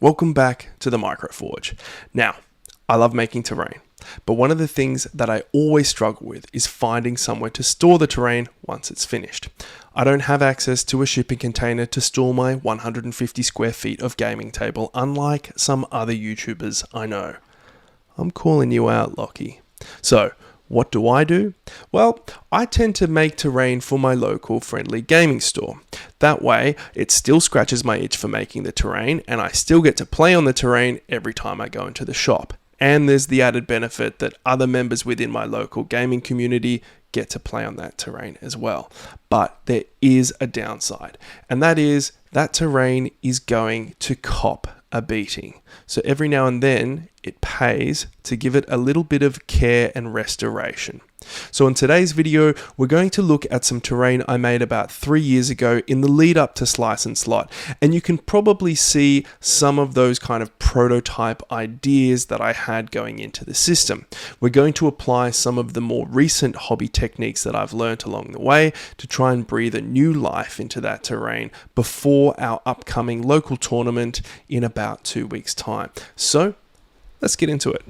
Welcome back to the Microforge. Now, I love making terrain, but one of the things that I always struggle with is finding somewhere to store the terrain once it's finished. I don't have access to a shipping container to store my 150 square feet of gaming table, unlike some other YouTubers I know. I'm calling you out, Lockie. So, what do? Well, I tend to make terrain for my local friendly gaming store. That way, it still scratches my itch for making the terrain, and I still get to play on the terrain every time I go into the shop. And there's the added benefit that other members within my local gaming community get to play on that terrain as well. But there is a downside, and that is that terrain is going to cop a beating. So every now and then, it pays to give it a little bit of care and restoration. So in today's video, we're going to look at some terrain I made about 3 years ago in the lead up to Slice and Slot. And you can probably see some of those kind of prototype ideas that I had going into the system. We're going to apply some of the more recent hobby techniques that I've learned along the way to try and breathe a new life into that terrain before our upcoming local tournament in about 2 weeks' time. So let's get into it.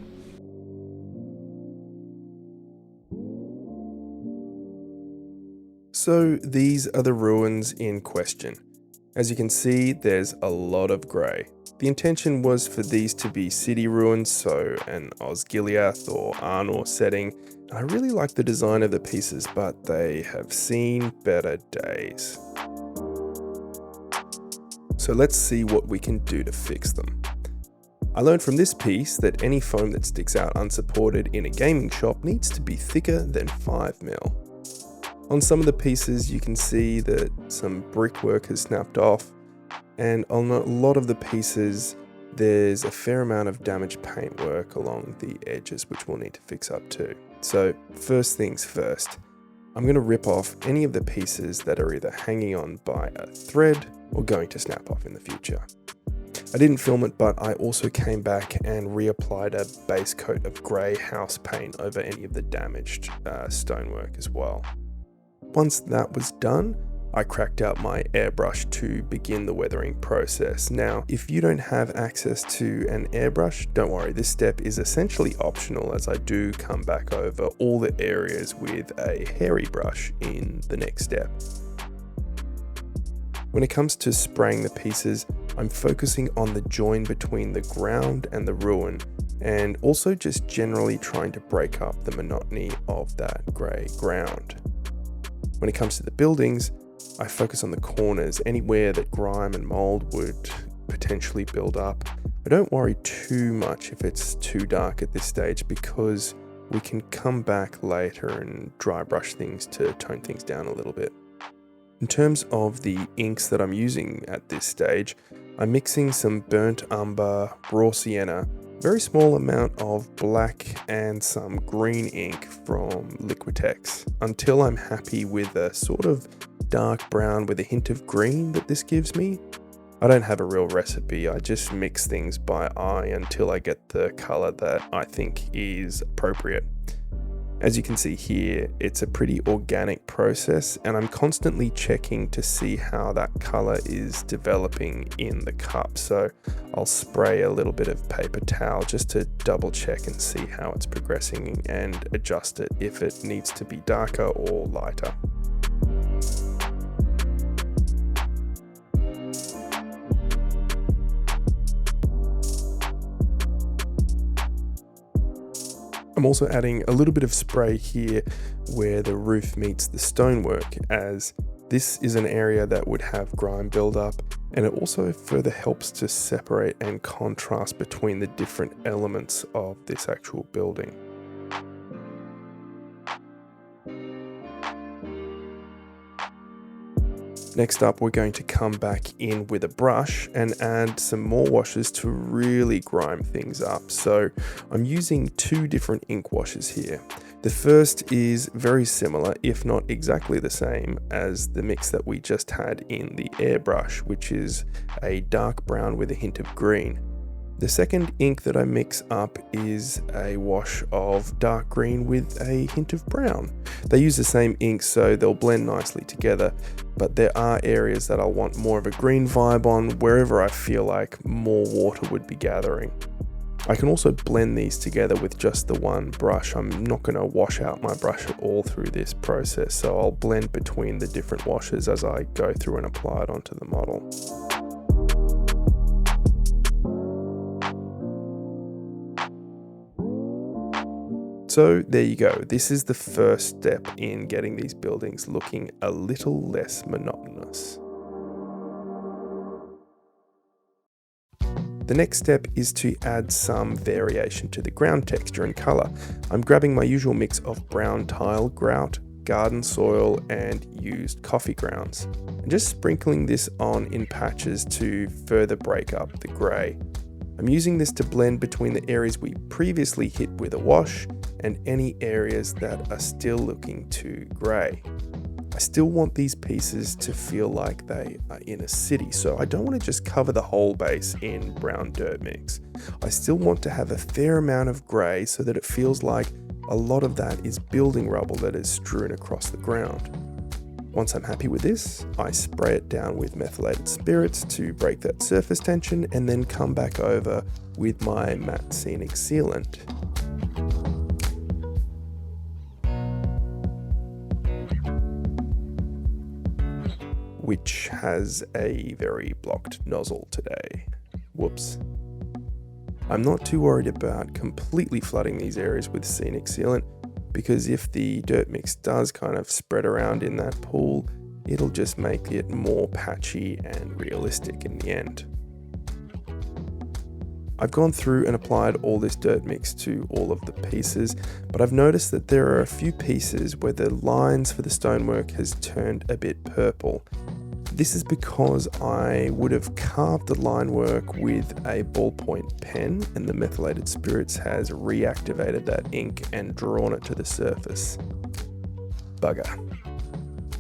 So these are the ruins in question. As you can see, there's a lot of grey. The intention was for these to be city ruins, so an Osgiliath or Arnor setting. I really like the design of the pieces, but they have seen better days. So let's see what we can do to fix them. I learned from this piece that any foam that sticks out unsupported in a gaming shop needs to be thicker than 5mm. On some of the pieces you can see that some brickwork has snapped off, and on a lot of the pieces there's a fair amount of damaged paintwork along the edges which we'll need to fix up too. So first things first, I'm going to rip off any of the pieces that are either hanging on by a thread or going to snap off in the future. I didn't film it, but I also came back and reapplied a base coat of grey house paint over any of the damaged stonework as well. Once that was done, I cracked out my airbrush to begin the weathering process. Now, if you don't have access to an airbrush, don't worry, this step is essentially optional as I do come back over all the areas with a hairy brush in the next step. When it comes to spraying the pieces, I'm focusing on the join between the ground and the ruin, and also just generally trying to break up the monotony of that grey ground. When it comes to the buildings, I focus on the corners, anywhere that grime and mold would potentially build up. But don't worry too much if it's too dark at this stage, because we can come back later and dry brush things to tone things down a little bit. In terms of the inks that I'm using at this stage, I'm mixing some burnt umber, raw sienna, very small amount of black and some green ink from Liquitex until I'm happy with a sort of dark brown with a hint of green that this gives me. I don't have a real recipe, I just mix things by eye until I get the color that I think is appropriate. As you can see here, it's a pretty organic process, and I'm constantly checking to see how that color is developing in the cup. So I'll spray a little bit of paper towel just to double check and see how it's progressing and adjust it if it needs to be darker or lighter. I'm also adding a little bit of spray here where the roof meets the stonework, as this is an area that would have grime buildup, and it also further helps to separate and contrast between the different elements of this actual building. Next up, we're going to come back in with a brush and add some more washes to really grime things up. So I'm using 2 different ink washes here. The first is very similar, if not exactly the same, as the mix that we just had in the airbrush, which is a dark brown with a hint of green. The second ink that I mix up is a wash of dark green with a hint of brown. They use the same ink, so they'll blend nicely together, but there are areas that I'll want more of a green vibe on wherever I feel like more water would be gathering. I can also blend these together with just the one brush. I'm not going to wash out my brush at all through this process, so I'll blend between the different washes as I go through and apply it onto the model. So there you go. This is the first step in getting these buildings looking a little less monotonous. The next step is to add some variation to the ground texture and colour. I'm grabbing my usual mix of brown tile grout, garden soil and used coffee grounds, and just sprinkling this on in patches to further break up the grey. I'm using this to blend between the areas we previously hit with a wash and any areas that are still looking too grey. I still want these pieces to feel like they are in a city, so I don't want to just cover the whole base in brown dirt mix. I still want to have a fair amount of grey so that it feels like a lot of that is building rubble that is strewn across the ground. Once I'm happy with this, I spray it down with methylated spirits to break that surface tension and then come back over with my matte scenic sealant. Which has a very blocked nozzle today. Whoops. I'm not too worried about completely flooding these areas with scenic sealant, because if the dirt mix does kind of spread around in that pool, it'll just make it more patchy and realistic in the end. I've gone through and applied all this dirt mix to all of the pieces, but I've noticed that there are a few pieces where the lines for the stonework has turned a bit purple. This is because I would have carved the line work with a ballpoint pen and the methylated spirits has reactivated that ink and drawn it to the surface. Bugger.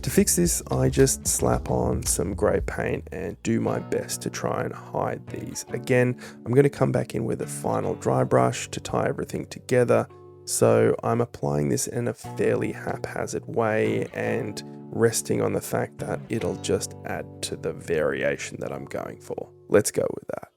To fix this, I just slap on some grey paint and do my best to try and hide these. Again, I'm going to come back in with a final dry brush to tie everything together. So I'm applying this in a fairly haphazard way and resting on the fact that it'll just add to the variation that I'm going for. Let's go with that.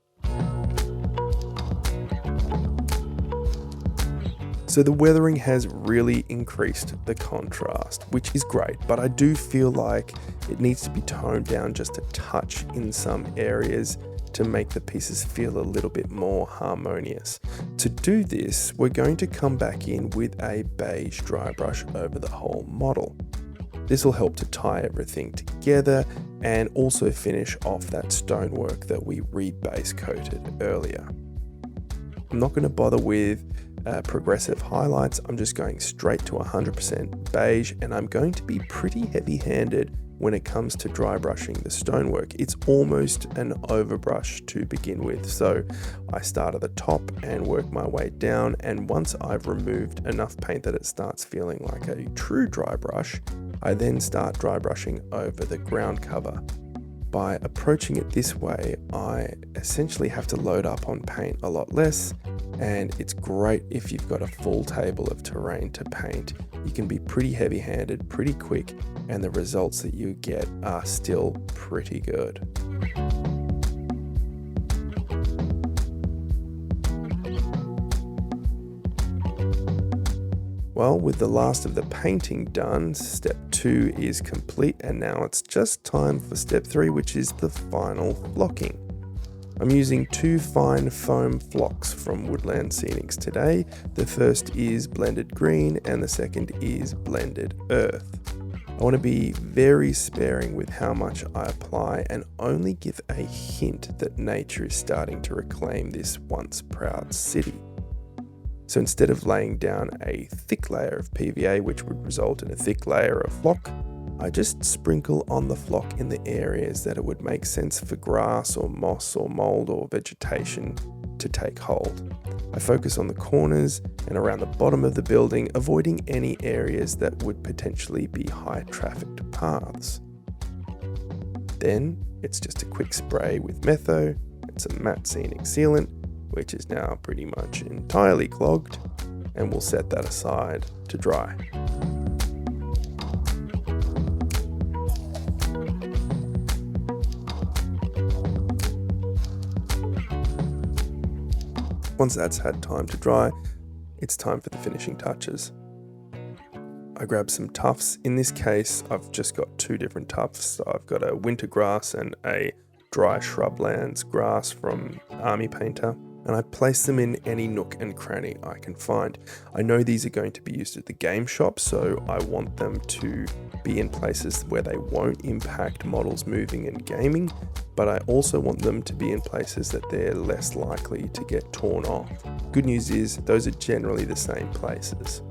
So the weathering has really increased the contrast, which is great, but I do feel like it needs to be toned down just a touch in some areas to make the pieces feel a little bit more harmonious. To do this, we're going to come back in with a beige dry brush over the whole model. This will help to tie everything together and also finish off that stonework that we rebase coated earlier. I'm not going to bother with progressive highlights. I'm just going straight to 100% beige, and I'm going to be pretty heavy-handed when it comes to dry brushing the stonework. It's almost an overbrush to begin with, so I start at the top and work my way down, and once I've removed enough paint that it starts feeling like a true dry brush, I then start dry brushing over the ground cover. By approaching it this way, I essentially have to load up on paint a lot less, and it's great if you've got a full table of terrain to paint. You can be pretty heavy-handed, pretty quick, and the results that you get are still pretty good. Well, with the last of the painting done, step 2 is complete, and now it's just time for step 3, which is the final flocking. I'm using 2 fine foam flocks from Woodland Scenics today. The first is blended green and the second is blended earth. I want to be very sparing with how much I apply and only give a hint that nature is starting to reclaim this once proud city. So instead of laying down a thick layer of PVA, which would result in a thick layer of flock, I just sprinkle on the flock in the areas that it would make sense for grass or moss or mold or vegetation to take hold. I focus on the corners and around the bottom of the building, avoiding any areas that would potentially be high trafficked paths. Then it's just a quick spray with Metho and some matte scenic sealant, which is now pretty much entirely clogged, and we'll set that aside to dry. Once that's had time to dry, it's time for the finishing touches. I grabbed some tufts. In this case, I've just got two different tufts. So I've got a winter grass and a dry shrublands grass from Army Painter, and I place them in any nook and cranny I can find. I know these are going to be used at the game shop, so I want them to be in places where they won't impact models moving and gaming, but I also want them to be in places that they're less likely to get torn off. Good news is those are generally the same places.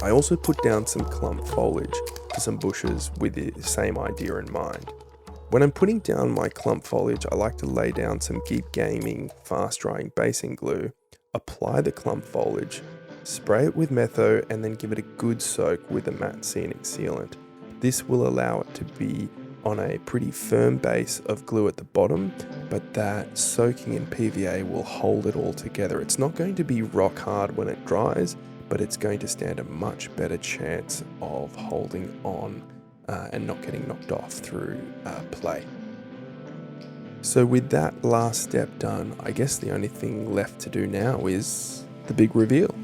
I also put down some clump foliage for some bushes with the same idea in mind. When I'm putting down my clump foliage, I like to lay down some Geek Gaming fast drying basing glue, apply the clump foliage, spray it with Metho, and then give it a good soak with a matte scenic sealant. This will allow it to be on a pretty firm base of glue at the bottom, but that soaking in PVA will hold it all together. It's not going to be rock hard when it dries, but it's going to stand a much better chance of holding on and not getting knocked off through play. So with that last step done, I guess the only thing left to do now is the big reveal.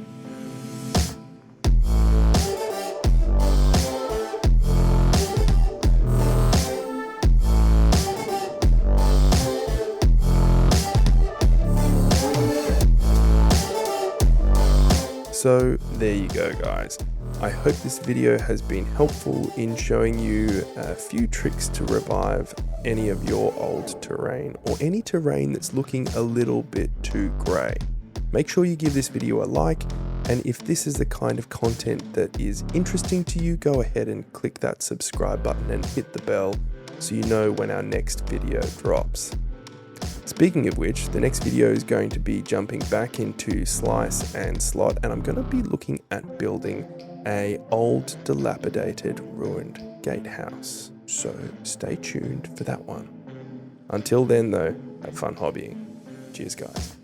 So there you go, guys. I hope this video has been helpful in showing you a few tricks to revive any of your old terrain or any terrain that's looking a little bit too grey. Make sure you give this video a like, and if this is the kind of content that is interesting to you, go ahead and click that subscribe button and hit the bell so you know when our next video drops. Speaking of which, the next video is going to be jumping back into Slice and Slot, and I'm going to be looking at building a old, dilapidated, ruined gatehouse. So stay tuned for that one. Until then though, have fun hobbying. Cheers guys.